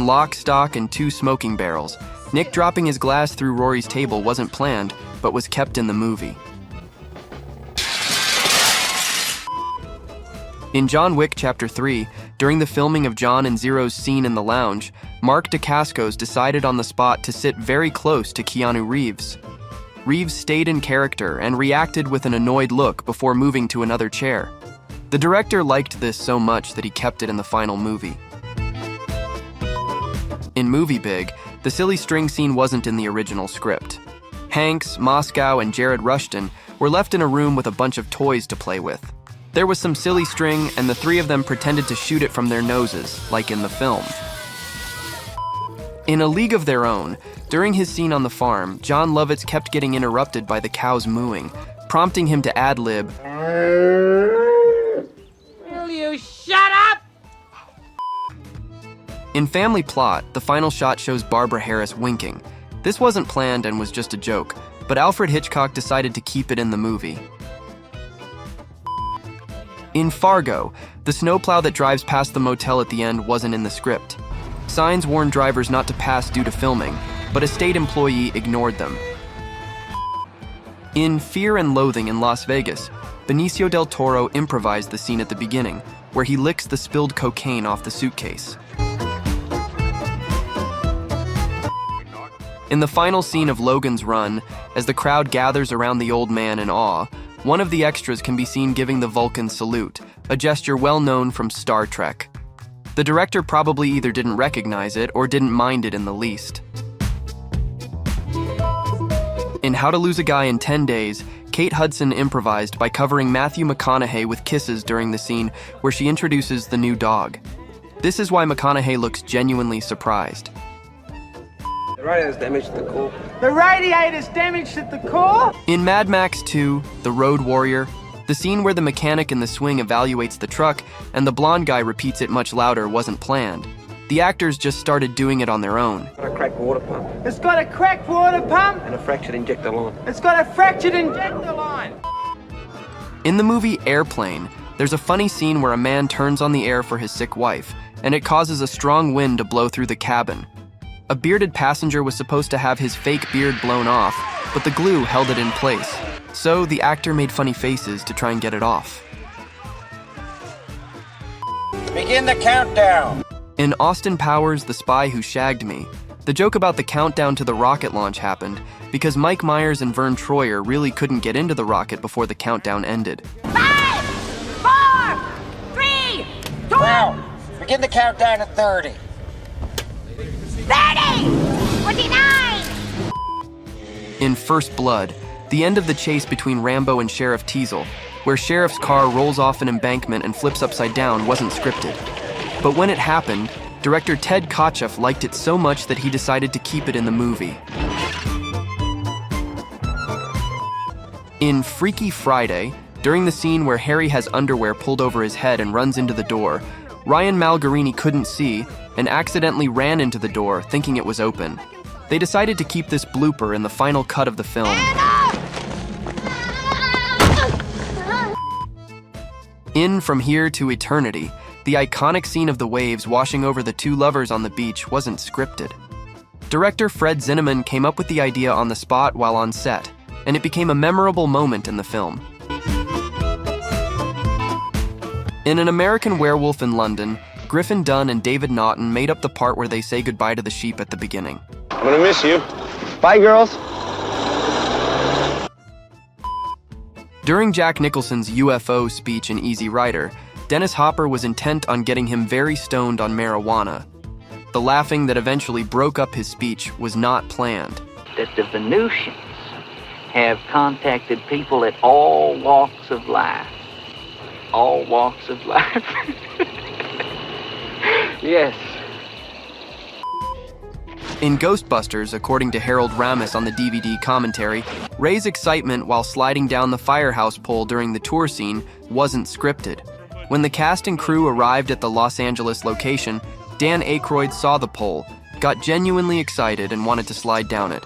in lock, stock, and 2 smoking barrels. Nick dropping his glass through Rory's table wasn't planned, but was kept in the movie. In John Wick Chapter 3, during the filming of John and Zero's scene in the lounge, Mark Dacascos decided on the spot to sit very close to Keanu Reeves. Reeves stayed in character and reacted with an annoyed look before moving to another chair. The director liked this so much that he kept it in the final movie. In Movie Big, the silly string scene wasn't in the original script. Hanks, Moscow, and Jared Rushton were left in a room with a bunch of toys to play with. There was some silly string, and the 3 of them pretended to shoot it from their noses, like in the film. In A League of Their Own, during his scene on the farm, Jon Lovitz kept getting interrupted by the cows mooing, prompting him to ad-lib, "Will you shut up?" In Family Plot, the final shot shows Barbara Harris winking. This wasn't planned and was just a joke, but Alfred Hitchcock decided to keep it in the movie. In Fargo, the snowplow that drives past the motel at the end wasn't in the script. Signs warned drivers not to pass due to filming, but a state employee ignored them. In Fear and Loathing in Las Vegas, Benicio del Toro improvised the scene at the beginning, where he licks the spilled cocaine off the suitcase. In the final scene of Logan's Run, as the crowd gathers around the old man in awe, one of the extras can be seen giving the Vulcan salute, a gesture well known from Star Trek. The director probably either didn't recognize it or didn't mind it in the least. In How to Lose a Guy in 10 Days, Kate Hudson improvised by covering Matthew McConaughey with kisses during the scene where she introduces the new dog. This is why McConaughey looks genuinely surprised. The radiator's damaged at the core. The radiator's damaged at the core? In Mad Max 2, The Road Warrior, the scene where the mechanic in the swing evaluates the truck and the blonde guy repeats it much louder wasn't planned. The actors just started doing it on their own. Got a cracked water pump. It's got a cracked water pump? And a fractured injector line. It's got a fractured injector line. In the movie Airplane, there's a funny scene where a man turns on the air for his sick wife, and it causes a strong wind to blow through the cabin. A bearded passenger was supposed to have his fake beard blown off, but the glue held it in place. So the actor made funny faces to try and get it off. Begin the countdown. In Austin Powers, The Spy Who Shagged Me, the joke about the countdown to the rocket launch happened because Mike Myers and Vern Troyer really couldn't get into the rocket before the countdown ended. 5, 4, 3, 2, Now, begin the countdown at 30. 30, 29. In First Blood, the end of the chase between Rambo and Sheriff Teasel, where Sheriff's car rolls off an embankment and flips upside down, wasn't scripted. But when it happened, director Ted Kotcheff liked it so much that he decided to keep it in the movie. In Freaky Friday, during the scene where Harry has underwear pulled over his head and runs into the door, Ryan Malgarini couldn't see and accidentally ran into the door thinking it was open. They decided to keep this blooper in the final cut of the film. In From Here to Eternity, the iconic scene of the waves washing over the 2 lovers on the beach wasn't scripted. Director Fred Zinnemann came up with the idea on the spot while on set, and it became a memorable moment in the film. In An American Werewolf in London, Griffin Dunne and David Naughton made up the part where they say goodbye to the sheep at the beginning. I'm gonna miss you. Bye, girls. During Jack Nicholson's UFO speech in Easy Rider, Dennis Hopper was intent on getting him very stoned on marijuana. The laughing that eventually broke up his speech was not planned. That the Venusians have contacted people at all walks of life. All walks of life. Yes. In Ghostbusters, according to Harold Ramis on the DVD commentary, Ray's excitement while sliding down the firehouse pole during the tour scene wasn't scripted. When the cast and crew arrived at the Los Angeles location, Dan Aykroyd saw the pole, got genuinely excited and wanted to slide down it.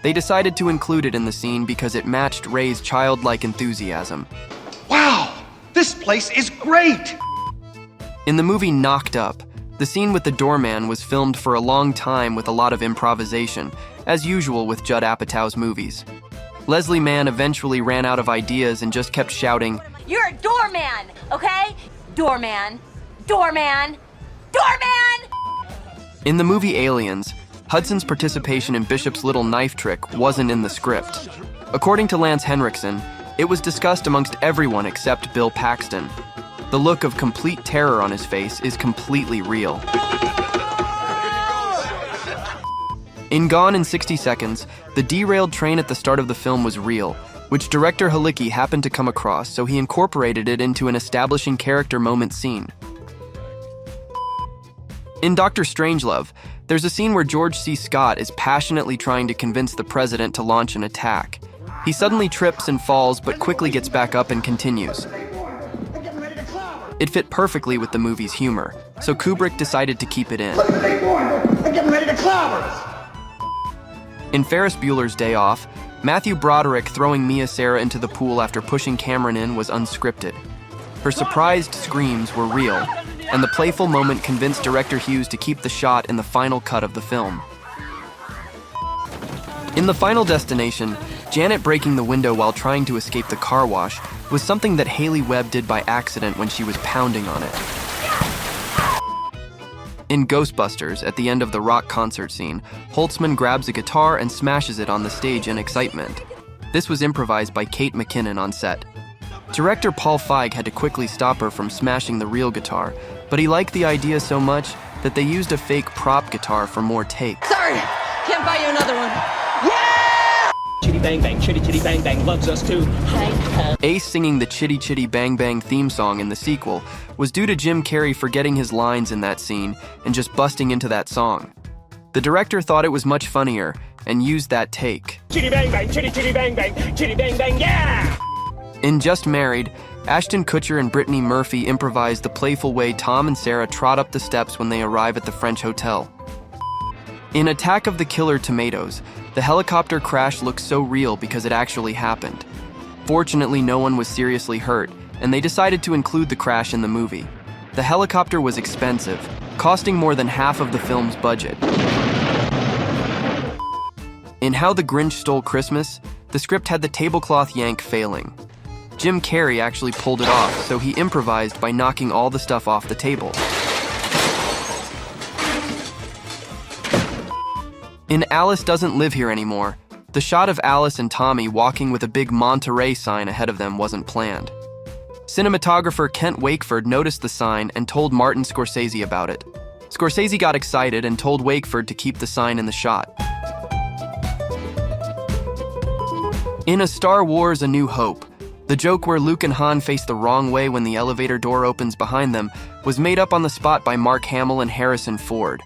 They decided to include it in the scene because it matched Ray's childlike enthusiasm. Wow, this place is great! In the movie Knocked Up, The scene with the doorman was filmed for a long time with a lot of improvisation, as usual with Judd Apatow's movies. Leslie Mann eventually ran out of ideas and just kept shouting, You're a doorman, okay? Doorman. Doorman. Doorman! In the movie Aliens, Hudson's participation in Bishop's little knife trick wasn't in the script. According to Lance Henriksen, it was discussed amongst everyone except Bill Paxton. The look of complete terror on his face is completely real. In Gone in 60 Seconds, the derailed train at the start of the film was real, which director Halicki happened to come across, so he incorporated it into an establishing character moment scene. In Dr. Strangelove, there's a scene where George C. Scott is passionately trying to convince the president to launch an attack. He suddenly trips and falls, but quickly gets back up and continues. It fit perfectly with the movie's humor, so Kubrick decided to keep it in. In Ferris Bueller's Day Off, Matthew Broderick throwing Mia Sara into the pool after pushing Cameron in was unscripted. Her surprised screams were real, and the playful moment convinced director Hughes to keep the shot in the final cut of the film. In The Final Destination, Janet breaking the window while trying to escape the car wash was something that Haley Webb did by accident when she was pounding on it. In Ghostbusters, at the end of the rock concert scene, Holtzman grabs a guitar and smashes it on the stage in excitement. This was improvised by Kate McKinnon on set. Director Paul Feig had to quickly stop her from smashing the real guitar, but he liked the idea so much that they used a fake prop guitar for more takes. Sorry, can't buy you another one. Chitty bang bang, chitty chitty bang bang loves us too. Ace singing the Chitty Chitty Bang Bang theme song in the sequel was due to Jim Carrey forgetting his lines in that scene and just busting into that song. The director thought it was much funnier and used that take. Chitty bang bang, chitty chitty bang bang, chitty bang bang, yeah! In Just Married, Ashton Kutcher and Brittany Murphy improvised the playful way Tom and Sarah trot up the steps when they arrive at the French hotel. In Attack of the Killer Tomatoes, the helicopter crash looks so real because it actually happened. Fortunately, no one was seriously hurt, and they decided to include the crash in the movie. The helicopter was expensive, costing more than half of the film's budget. In How the Grinch Stole Christmas, the script had the tablecloth yank failing. Jim Carrey actually pulled it off, so he improvised by knocking all the stuff off the table. In Alice Doesn't Live Here Anymore, the shot of Alice and Tommy walking with a big Monterey sign ahead of them wasn't planned. Cinematographer Kent Wakeford noticed the sign and told Martin Scorsese about it. Scorsese got excited and told Wakeford to keep the sign in the shot. In A Star Wars: A New Hope, the joke where Luke and Han face the wrong way when the elevator door opens behind them was made up on the spot by Mark Hamill and Harrison Ford.